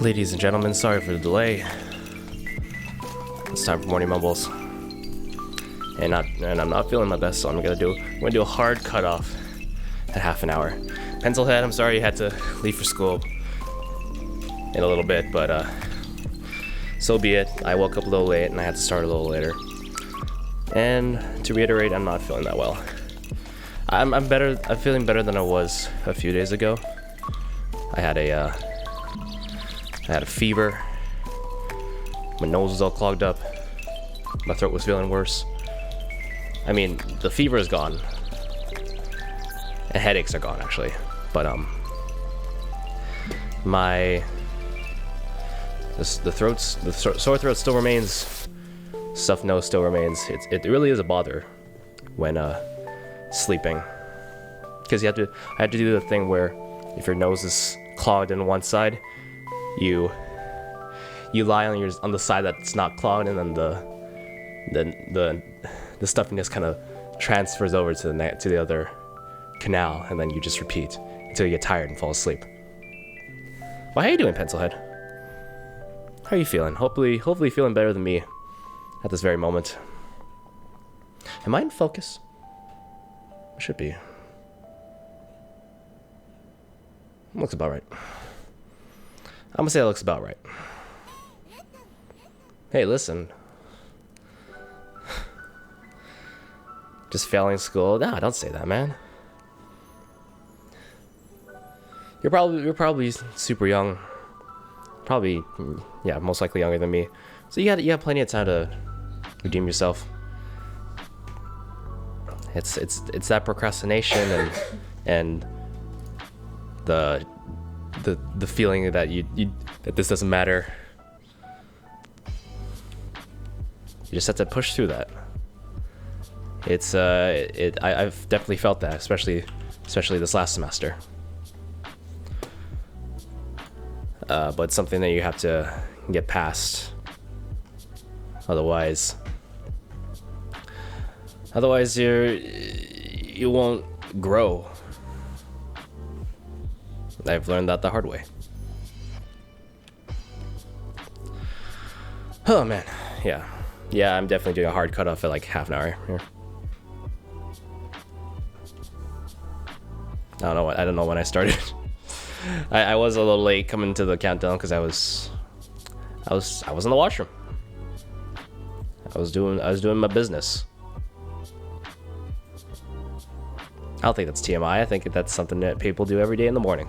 Ladies and gentlemen, sorry for the delay. It's time for morning mumbles, and I'm not feeling my best, so I'm gonna do a hard cutoff at half an hour. Pencilhead, I'm sorry you had to leave for school in a little bit, but so be it. I woke up a little late and I had to start a little later. And to reiterate, I'm not feeling that well. I'm better. I'm feeling better than I was a few days ago. I had a fever. My nose was all clogged up. My throat was feeling worse. I mean, the fever is gone. And headaches are gone, actually. But the sore throat still remains. Stuffed nose still remains. It really is a bother when sleeping, because I have to do the thing where if your nose is clogged on one side, you lie on the side that's not clogged, and then the stuffiness kind of transfers over to the other canal, and then you just repeat until you get tired and fall asleep. Well, how you doing, Pencilhead? How are you feeling? Hopefully feeling better than me at this very moment. Am I in focus? I should be. Looks about right. I'm gonna say it looks about right. Hey, listen. Just failing school? Nah, don't say that, man. You're probably super young. Probably, yeah, most likely younger than me. So you got plenty of time to redeem yourself. It's that procrastination and the feeling that that this doesn't matter. You just have to push through that. I've definitely felt that, especially this last semester. But it's something that you have to get past. Otherwise you won't grow. I've learned that the hard way. Oh man, yeah, I'm definitely doing a hard cutoff at like half an hour here. I don't know when I started. I was a little late coming to the countdown because I was in the washroom. I was doing my business. I don't think that's TMI. I think that's something that people do every day in the morning.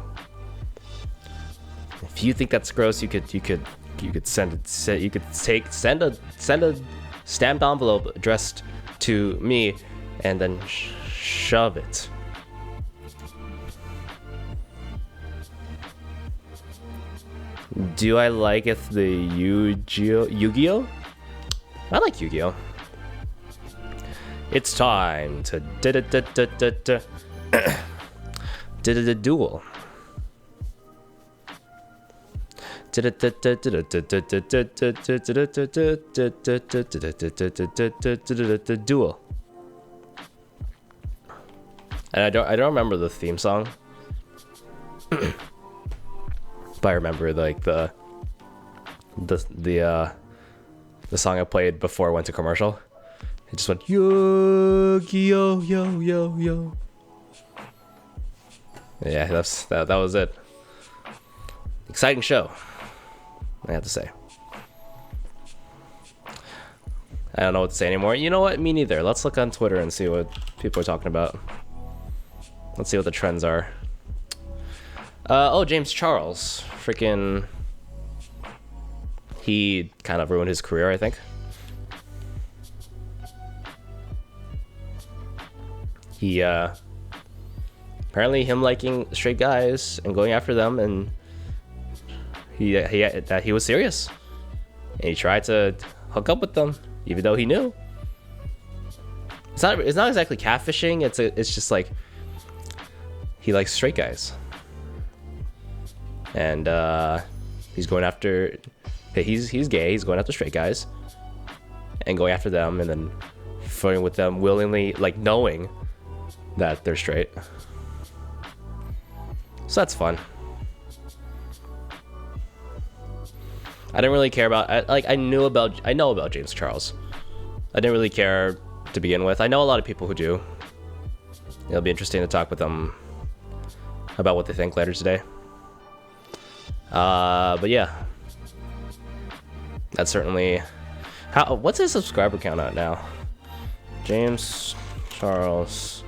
If you think that's gross, you could send a stamped envelope addressed to me, and then shove it. Do I like the Yu-Gi-Oh? I like Yu-Gi-Oh. It's time to duel. Duel. And I don't remember the theme song. But I remember like the song I played before I went to commercial. It just went yo yo yo yo yo. Yeah, that was it. Exciting show, I have to say. I don't know what to say anymore. You know what? Me neither. Let's look on Twitter and see what people are talking about. Let's see what the trends are. James Charles. Freaking. He kind of ruined his career, I think. He, apparently him liking straight guys and going after them, and he was serious. And he tried to hook up with them, even though he knew. It's not exactly catfishing, it's just like, he likes straight guys. And he's going after, he's gay, he's going after straight guys and going after them, and then flirting with them willingly, like knowing that they're straight. So that's fun. I didn't really care about. I know about James Charles. I didn't really care to begin with. I know a lot of people who do. It'll be interesting to talk with them about what they think later today. But yeah, that's certainly. What's his subscriber count at now? James Charles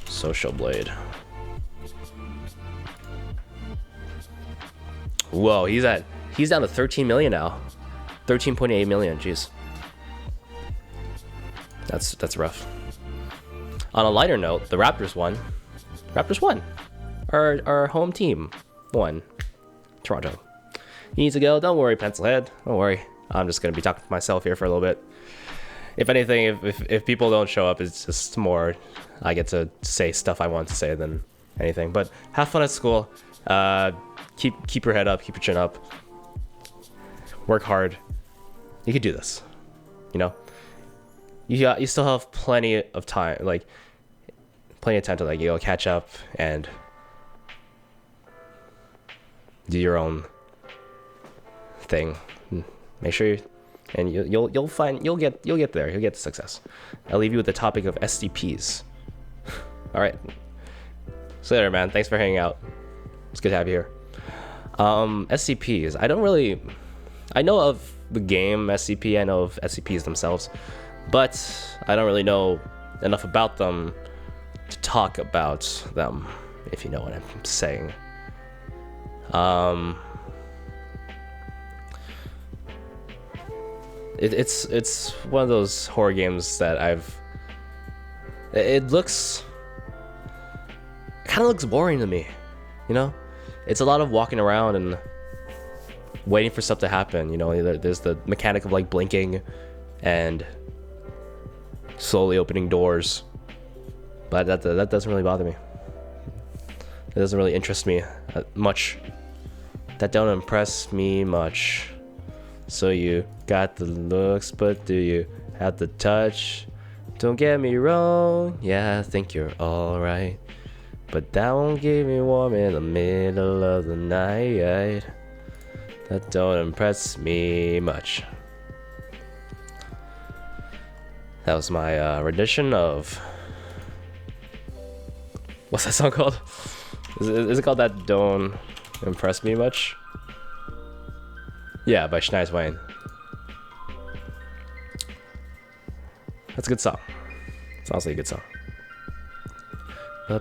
Social Blade. Whoa, he's down to 13 million now. 13.8 million, jeez. That's rough. On a lighter note, the Raptors won. Our home team won. Toronto. You need to go. Don't worry, Pencilhead. Don't worry. I'm just gonna be talking to myself here for a little bit. If anything, if people don't show up, it's just more I get to say stuff I want to say than anything. But have fun at school. Keep your head up. Keep your chin up. Work hard. You can do this. You know. You still have plenty of time, like plenty of time to like catch up and do your own thing. Make sure you'll get there. You'll get to success. I'll leave you with the topic of SCPs. All right. See you later, man. Thanks for hanging out. It's good to have you here. SCPs. I know of the game SCP. I know of SCPs themselves, but I don't really know enough about them to talk about them, if you know what I'm saying. It's one of those horror games that it kind of looks boring to me, you know? It's a lot of walking around and waiting for stuff to happen, you know? There's the mechanic of like blinking and slowly opening doors, but that doesn't really bother me. It doesn't really interest me much. That don't impress me much. So you got the looks, but do you have the touch? Don't get me wrong, yeah, I think you're alright, but that won't keep me warm in the middle of the night. That don't impress me much. That was my rendition of... What's that song called? Is it called That Don't Impress Me Much? Yeah, by Shania Twain. That's a good song. It's honestly a good song. Yeah,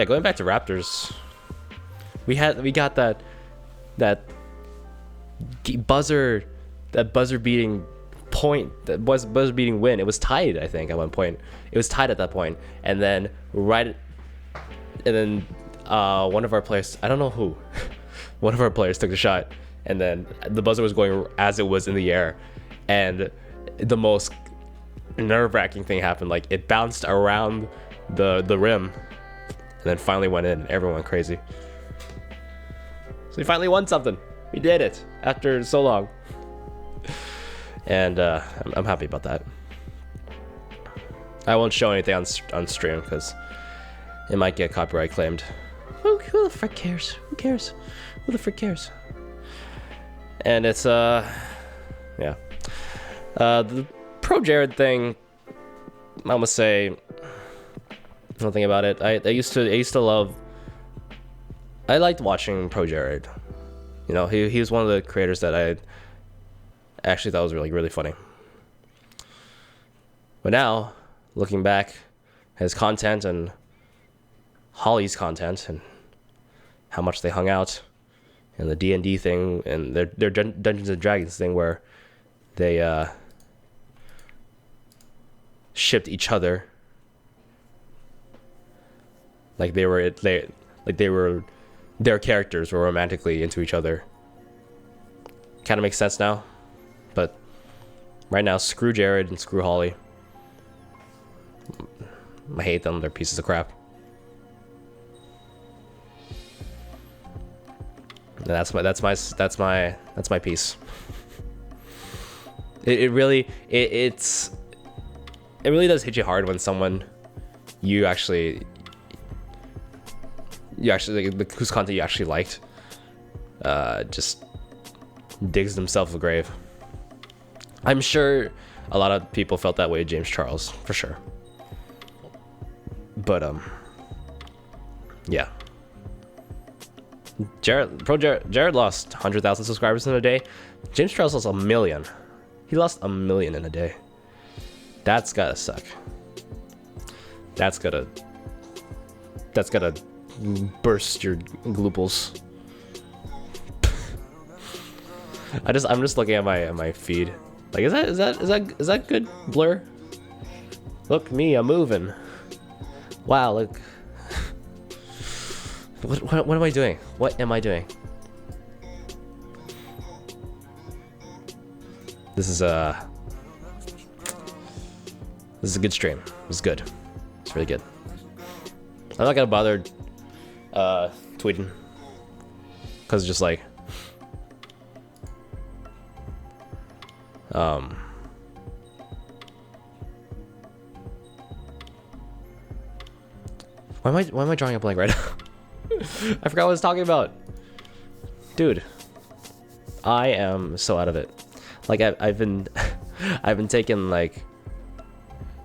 going back to Raptors, we got that buzzer beating point, that was buzzer beating win. It was tied, I think, at one point. It was tied at that point, and then one of our players, I don't know who, one of our players took the shot, and then the buzzer was going as it was in the air, and the most nerve-wracking thing happened. Like, it bounced around the rim, and then finally went in. Everyone went crazy. So we finally won something. We did it after so long, and I'm happy about that. I won't show anything on stream because it might get copyright claimed. Who the frick cares? Who cares? Who the frick cares? And it's yeah. The Pro Jared thing, I must say, nothing about it. I used to love. I liked watching Pro Jared. You know, he was one of the creators that I actually thought was really funny. But now, looking back, his content and Holly's content and how much they hung out, and the D&D thing and their Dungeons and Dragons thing where they shipped each other like their characters were romantically into each other. Kind of makes sense now, but right now, screw Jared and screw Holly. I hate them. They're pieces of crap. And that's my piece. It really does hit you hard when someone you actually you actually whose content you actually liked, just digs themselves a grave. I'm sure a lot of people felt that way with James Charles, for sure. But yeah. Jared lost 100,000 subscribers in a day. James Charles lost 1 million. He lost 1 million in a day. That's gotta suck. That's gotta burst your glooples. I'm just looking at my feed. Like, is that good blur? Look, me, I'm moving. Wow, look. What am I doing? What am I doing? This is a good stream. It's good. It's really good. I'm not gonna bother tweeting, cause it's just like why am I drawing a blank right now? I forgot what I was talking about. Dude, I am so out of it. Like I've been I've been taking like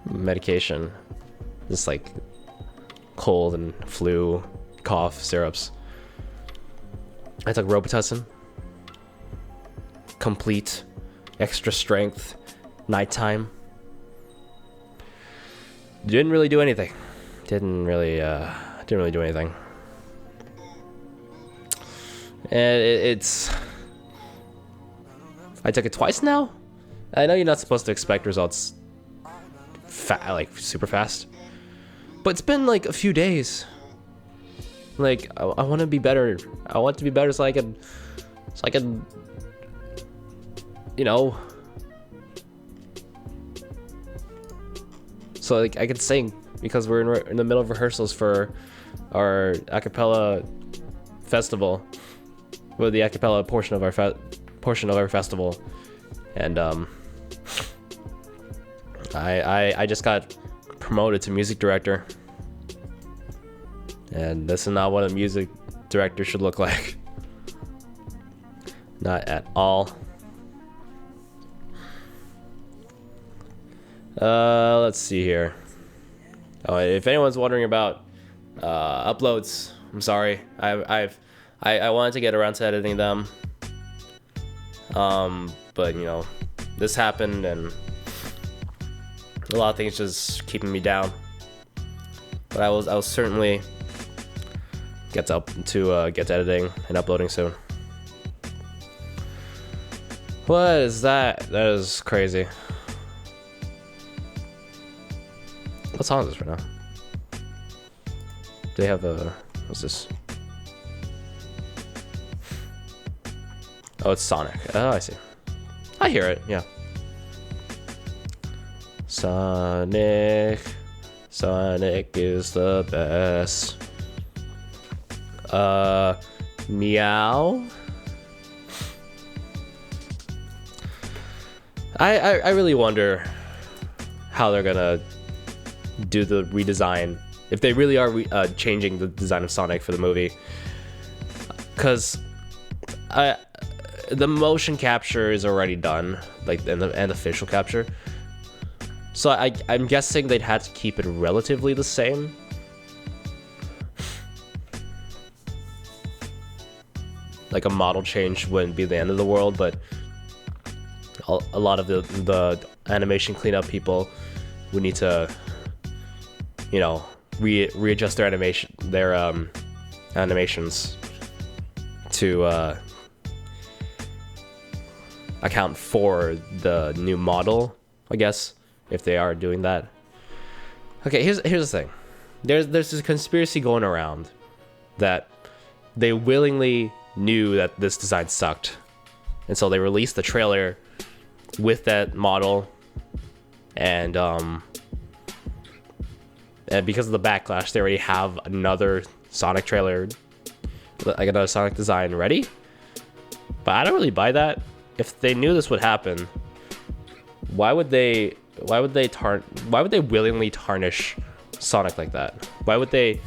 medication, just like cold and flu, cough syrups. I took Robitussin, complete, extra strength, nighttime. Didn't really do anything. Didn't really do anything. And it's I took it twice now. I know you're not supposed to expect results like super fast, but it's been like a few days. Like I want to be better. I want to be better so I can, you know, so like I can sing, because we're in the middle of rehearsals for our a cappella festival. Well, the a cappella portion of our festival, and I just got promoted to music director, and this is not what a music director should look like. Not at all. Let's see here. Oh, if anyone's wondering about uploads, I'm sorry. I wanted to get around to editing them, but you know, this happened and a lot of things just keeping me down. But I'll certainly get to editing and uploading soon. What is that? That is crazy. What song is this right now? They have a, what's this? Oh, it's Sonic. Oh, I see. I hear it, yeah. Sonic is the best. Meow. I really wonder how they're gonna do the redesign, if they really are changing the design of Sonic for the movie, because the motion capture is already done, like, and the facial capture. So I'm guessing they'd have to keep it relatively the same. Like a model change wouldn't be the end of the world, but a lot of the animation cleanup people would need to, you know, readjust their animations to account for the new model, I guess, if they are doing that. Okay, here's the thing. There's this conspiracy going around that they willingly knew that this design sucked, and so they released the trailer with that model, and because of the backlash, they already have another Sonic trailer, like another Sonic design ready. But I don't really buy that. If they knew this would happen, why would they willingly tarnish Sonic like that? Why would they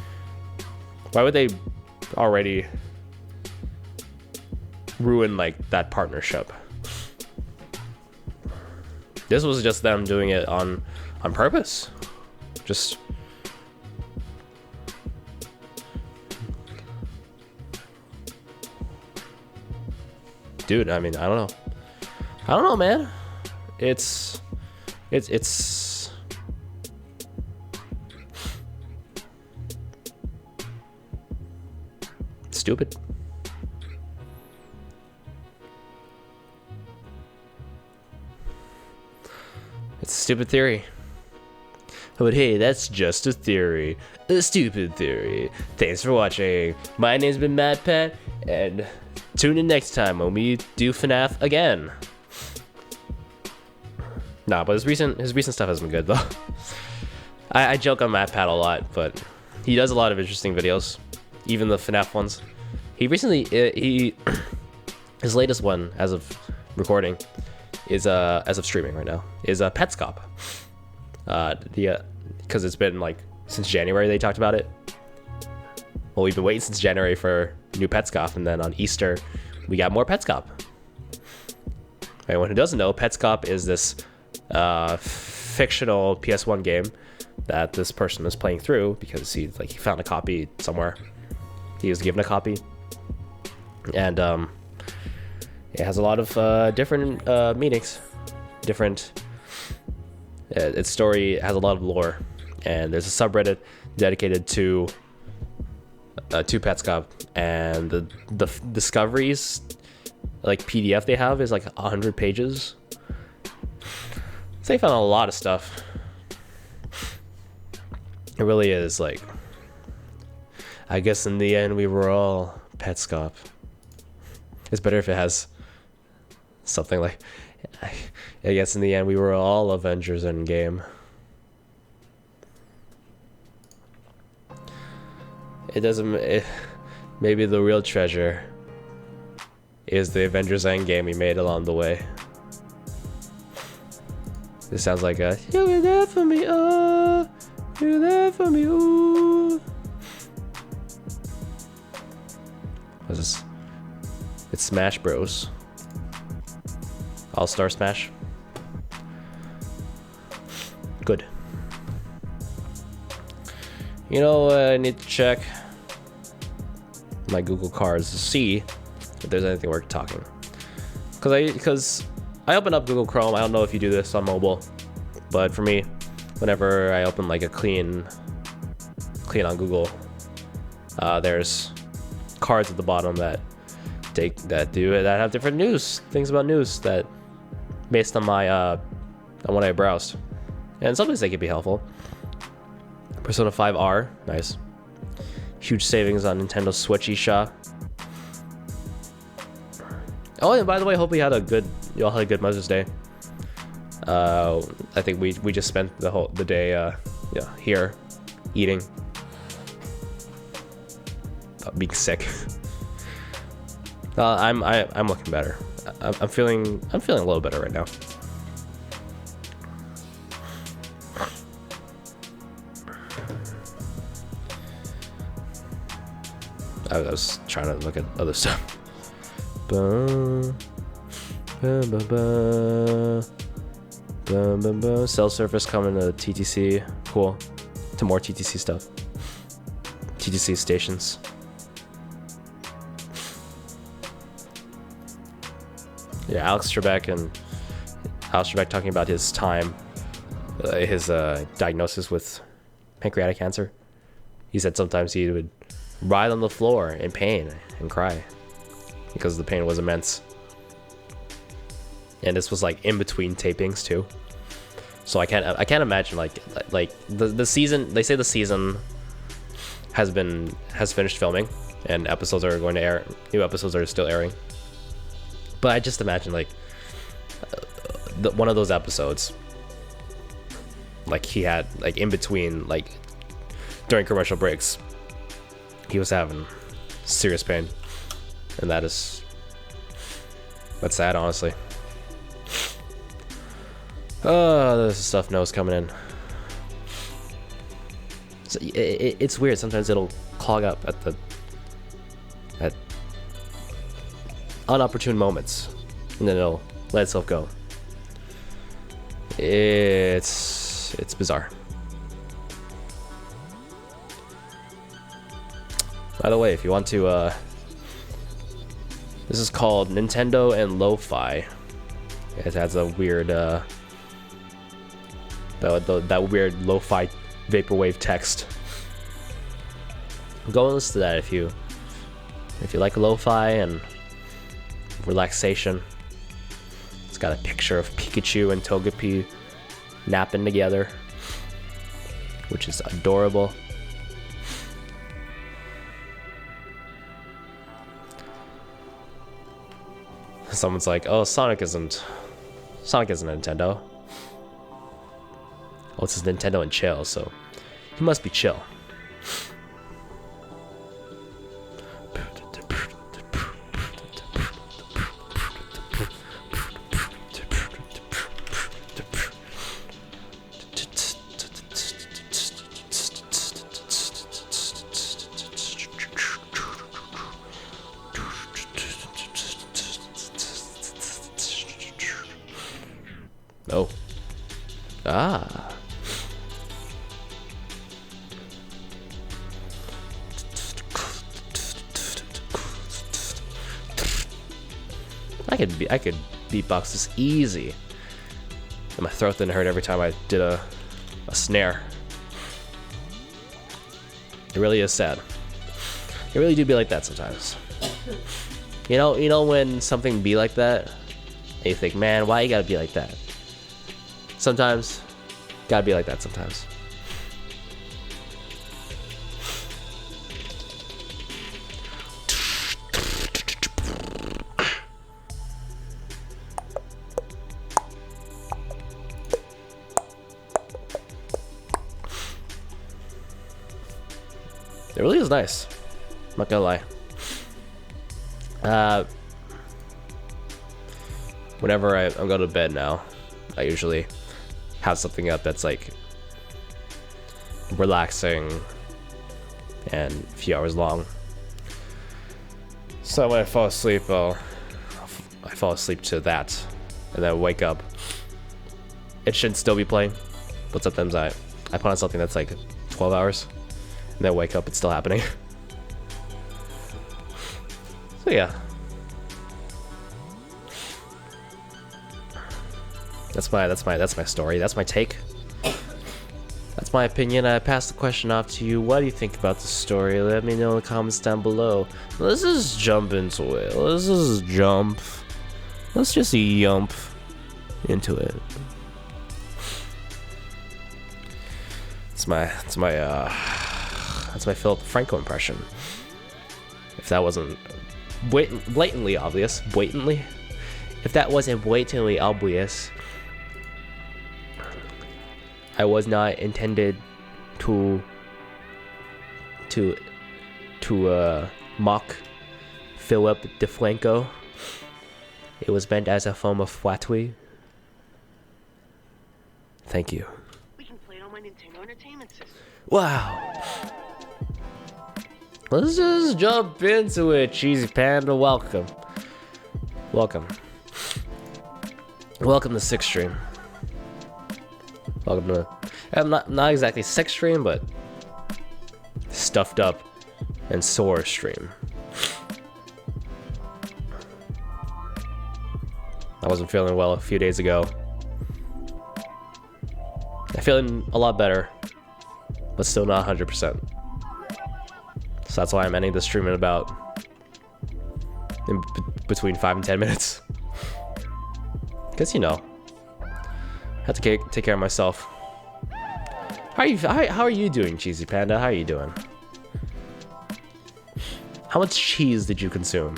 already ruined like that partnership. This was just them doing it on purpose. Just dude, I mean, I don't know, man. It's stupid. It's a stupid theory. But hey, that's just a theory. A stupid theory. Thanks for watching. My name's been MadPat, and tune in next time when we do FNAF again. Nah, but his recent stuff has been good though. I joke on MadPat a lot, but he does a lot of interesting videos, even the FNAF ones. He recently his latest one as of recording is as of streaming right now is Petscop. Because it's been like since January they talked about it. Well, we've been waiting since January for new Petscop, and then on Easter we got more Petscop. Anyone who doesn't know, Petscop is this fictional PS1 game that this person is playing through because he found a copy somewhere. He was given a copy, and it has a lot of different meanings, different. Its story has a lot of lore, and there's a subreddit dedicated to Petscop, and the discoveries, like PDF they have, is like 100 pages. So they found a lot of stuff. It really is like, I guess in the end we were all Petscop. It's better if it has something like, I guess in the end we were all Avengers Endgame. Maybe the real treasure is the Avengers Endgame we made along the way. This sounds like a "You were there for me, oh, you were there for me, ooh." What's this? It's Smash Bros. All-Star Smash. Good. You know, I need to check my Google cards to see if there's anything worth talking. Because I open up Google Chrome. I don't know if you do this on mobile, but for me, whenever I open like a clean on Google, there's cards at the bottom that have different things about news that based on my on what I browsed, and sometimes they can be helpful. Persona 5 R, nice. Huge savings on Nintendo Switch eShop. Oh, and by the way, hope you all had a good Mother's Day. I think we just spent the day here eating, being sick. I'm looking better. I'm feeling a little better right now. I was trying to look at other stuff. Cell surface coming to TTC. Cool. To more TTC stuff. TTC stations. Yeah, Alex Trebek talking about his time, his diagnosis with pancreatic cancer. He said sometimes he would writhe on the floor in pain and cry because the pain was immense. And this was like in between tapings too, so I can't imagine like the season. They say the season has finished filming and episodes are going to air. New episodes are still airing, but I just imagine like one of those episodes, like he had like in between, like during commercial breaks, he was having serious pain, and that's sad, honestly. Oh, there's stuff nose coming in. So it's weird. Sometimes it'll clog up at the unopportune moments, and then it'll let itself go. It's bizarre. By the way, if you want to, this is called Nintendo and Lo-Fi. It has a weird, that weird lo-fi vaporwave text. Go and listen to that if you like lo-fi and relaxation. It's got a picture of Pikachu and Togepi napping together, which is adorable. Someone's like, "Oh, Sonic isn't Nintendo." Oh, it says Nintendo and chill, so he must be chill. Oh. Ah. I could beatbox this easy. And my throat didn't hurt every time I did a snare. It really is sad. It really do be like that sometimes. You know when something be like that, and you think, man, why you gotta be like that? Sometimes, gotta be like that sometimes. It really is nice. I'm not gonna lie. Whenever I go to bed now, I usually have something up that's like relaxing and a few hours long. So when I fall asleep, I fall asleep to that, and then I wake up. It should still be playing, but sometimes I put on something that's like 12 hours, and then I wake up, it's still happening. So yeah. That's my story. That's my take. That's my opinion. I pass the question off to you. What do you think about the story? Let me know in the comments down below. Let's just jump into it. Let's just jump into it. That's my Philip Franco impression. If that wasn't blatantly obvious, if that wasn't blatantly obvious, I was not intended to mock Philip DeFranco. It was meant as a form of flattery. Thank you. We can play it on my Nintendo Entertainment System. Wow. Let's just jump into it, Cheesy Panda. Welcome to Sixth Stream. Welcome to, not exactly Sex Stream, but Stuffed Up and Sore Stream. I wasn't feeling well a few days ago. I'm feeling a lot better, but still not 100%. So that's why I'm ending the stream in about between 5 and 10 minutes. Because, you know, I have to take care of myself. How are you doing, Cheesy Panda? How are you doing? How much cheese did you consume?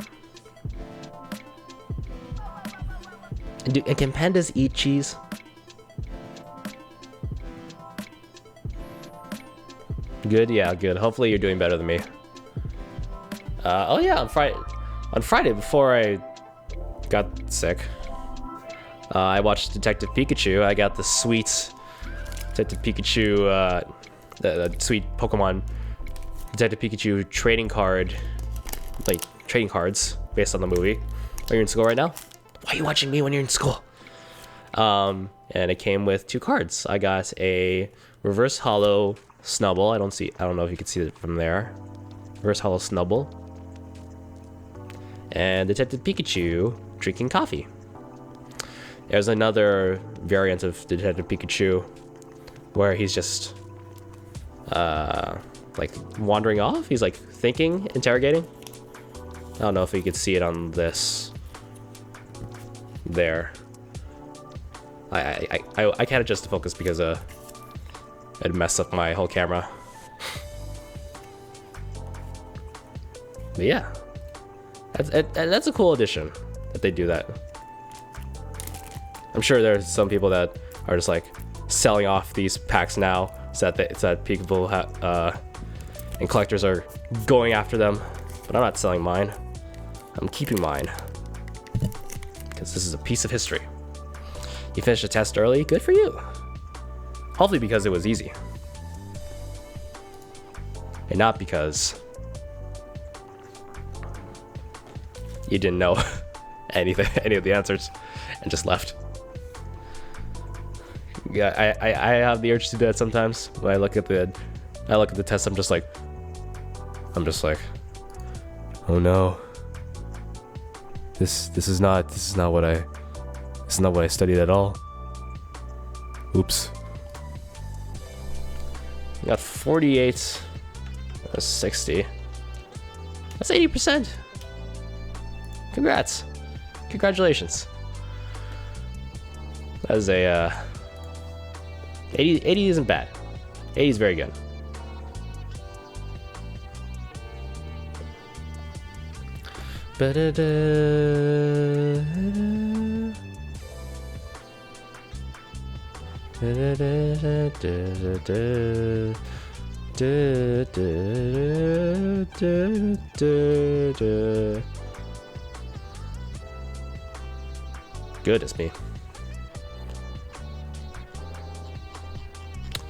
And can pandas eat cheese? Good, yeah, good. Hopefully you're doing better than me. Oh yeah, on Friday before I got sick, I watched Detective Pikachu. I got the sweet Detective Pikachu, the sweet Pokemon Detective Pikachu trading card, like trading cards based on the movie. Are you in school right now? Why are you watching me when you're in school? And it came with 2 cards. I got a reverse hollow Snubble. I don't know if you can see it from there. Reverse hollow Snubble. And Detective Pikachu drinking coffee. There's another variant of Detective Pikachu where he's just like wandering off. He's like thinking, interrogating. I don't know if you could see it on this. There. I can't adjust the focus because it messed up my whole camera. But yeah, that's a cool addition that they do that. I'm sure there's some people that are just like selling off these packs now, so that people and collectors are going after them. But I'm not selling mine. I'm keeping mine because this is a piece of history. You finished the test early. Good for you. Hopefully because it was easy, and not because you didn't know any of the answers and just left. Yeah, I have the urge to do that sometimes. When I look at the test, I'm just like, oh no, this is not what I studied at all. Oops. Got 48. That's 60. That's 80%. Congrats. Congratulations. That is a 80 isn't bad. 80 is very good. Goodness me.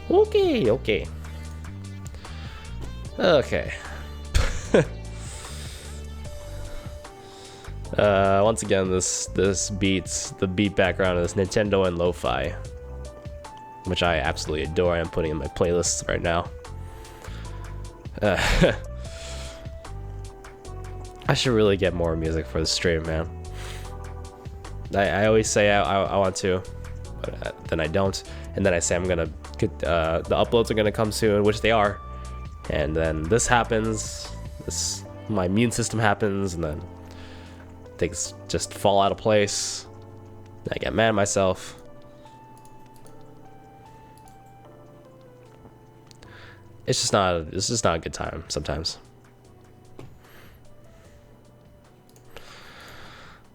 Okay. Once again, this beats the beat background is Nintendo and Lo-Fi, which I absolutely adore. I'm putting in my playlists right now. I should really get more music for the stream, man. I always say I want to, but then I don't, and then I say I'm gonna get the uploads are gonna come soon, which they are, and then this happens, my immune system happens, and then things just fall out of place. I get mad at myself. It's just not a good time sometimes.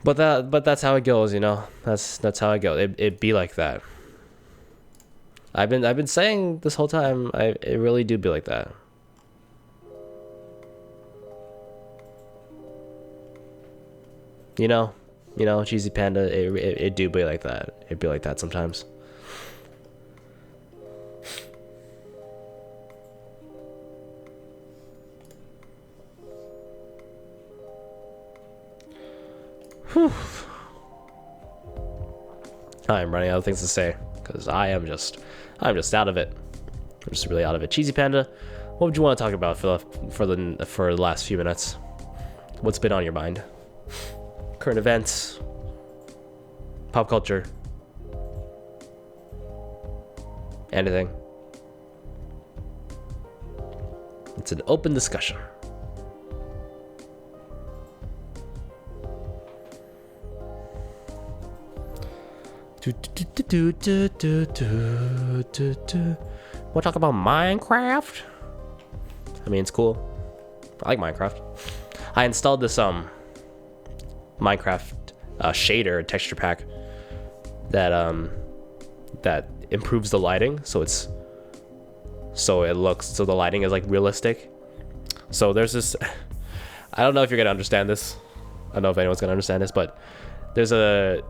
But that's how it goes, you know. That's how it goes. It be like that. I've been saying this whole time. It really do be like that. You know, Cheesy Panda. It do be like that. It be like that sometimes. Whew. I'm running out of things to say because I'm just out of it. I'm just really out of it. Cheesy Panda, what would you want to talk about for the last few minutes? What's been on your mind? Current events, pop culture, anything. It's an open discussion. Want to talk about Minecraft? I mean, it's cool. I like Minecraft. I installed this Minecraft shader texture pack that improves the lighting, so the lighting is like realistic. So there's this. I don't know if you're gonna understand this. I don't know if anyone's gonna understand this, but there's a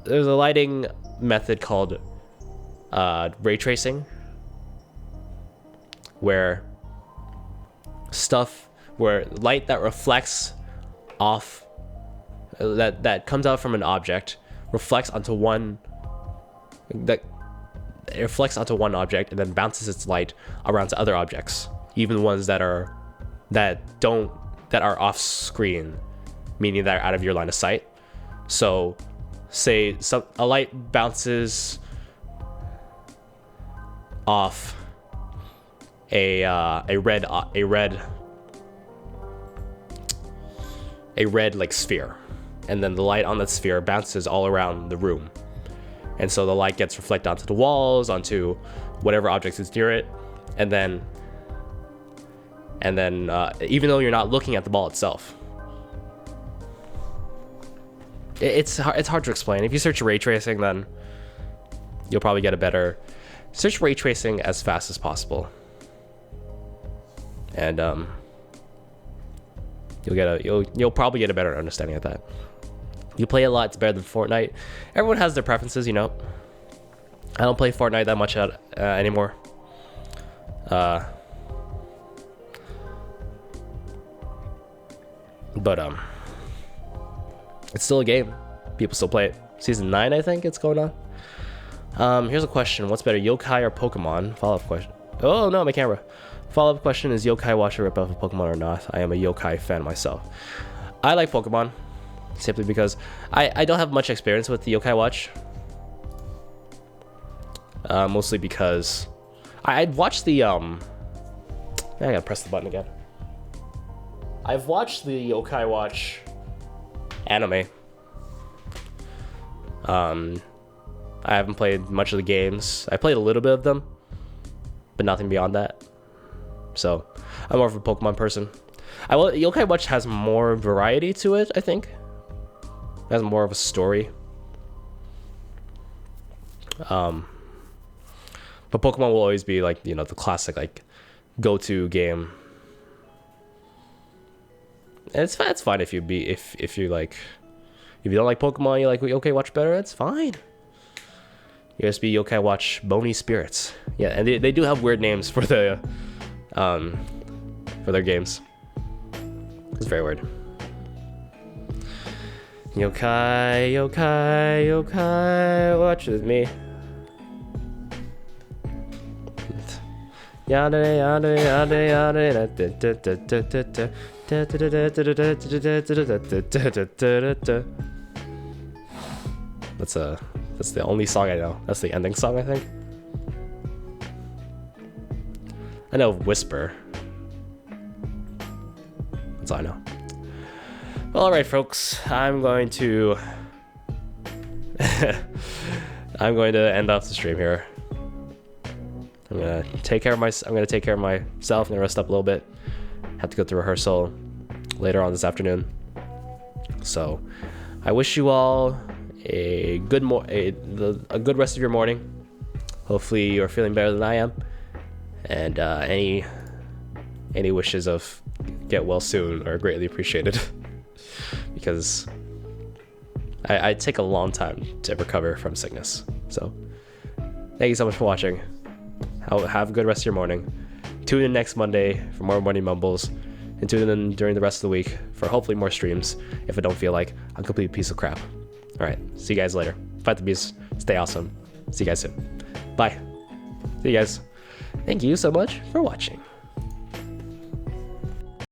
lighting method called ray tracing, where light that reflects off that comes out from an object reflects onto one that it reflects onto one object and then bounces its light around to other objects, even ones that are off screen, meaning that are out of your line of sight. So say a light bounces off a red like sphere, and then the light on that sphere bounces all around the room, and so the light gets reflected onto the walls, onto whatever objects is near it, and then even though you're not looking at the ball itself, it's hard to explain. If you search ray tracing, then you'll probably get a better search ray tracing as fast as possible, and you'll probably get a better understanding of that. You play a lot, it's better than Fortnite. Everyone has their preferences, you know. I don't play Fortnite that much anymore. But it's still a game. People still play it. Season 9, I think it's going on. Here's a question: what's better, yokai or Pokemon? Follow-up question. Oh no, my camera. Follow-up question: is Yokai Watch a ripoff of Pokemon or not? I am a yokai fan myself. I like Pokemon simply because I don't have much experience with the Yokai Watch. Mostly because I'd watched the I gotta press the button again. I've watched the Yokai Watch anime. I haven't played much of the games. I played a little bit of them, but nothing beyond that. So I'm more of a Pokemon person. Yokai Watch has more variety to it, I think. It has more of a story. But Pokemon will always be like, you know, the classic like go-to game. And it's fine if you like, if you don't like Pokemon, you like Yokai Watch better, it's fine. You just be Yokai Watch Bony Spirits. Yeah, and they do have weird names for the for their games. It's very weird. Yokai, yokai, yokai, watch with me. Yandere, yandere, yandere, yandere. That's the only song I know. That's the ending song, I think. I know Whisper. That's all I know. Well, alright folks, I'm going to end off the stream here. I'm gonna take care of myself. I'm gonna rest up a little bit. Have to go to rehearsal later on this afternoon. So I wish you all a good rest of your morning. Hopefully you're feeling better than I am. And any wishes of get well soon are greatly appreciated. Because I take a long time to recover from sickness. So thank you so much for watching. Have a good rest of your morning. Tune in next Monday for more Morning Mumbles, and tune in during the rest of the week for hopefully more streams if I don't feel like a complete piece of crap. Alright, see you guys later. Fight the beast, stay awesome. See you guys soon. Bye. See you guys. Thank you so much for watching.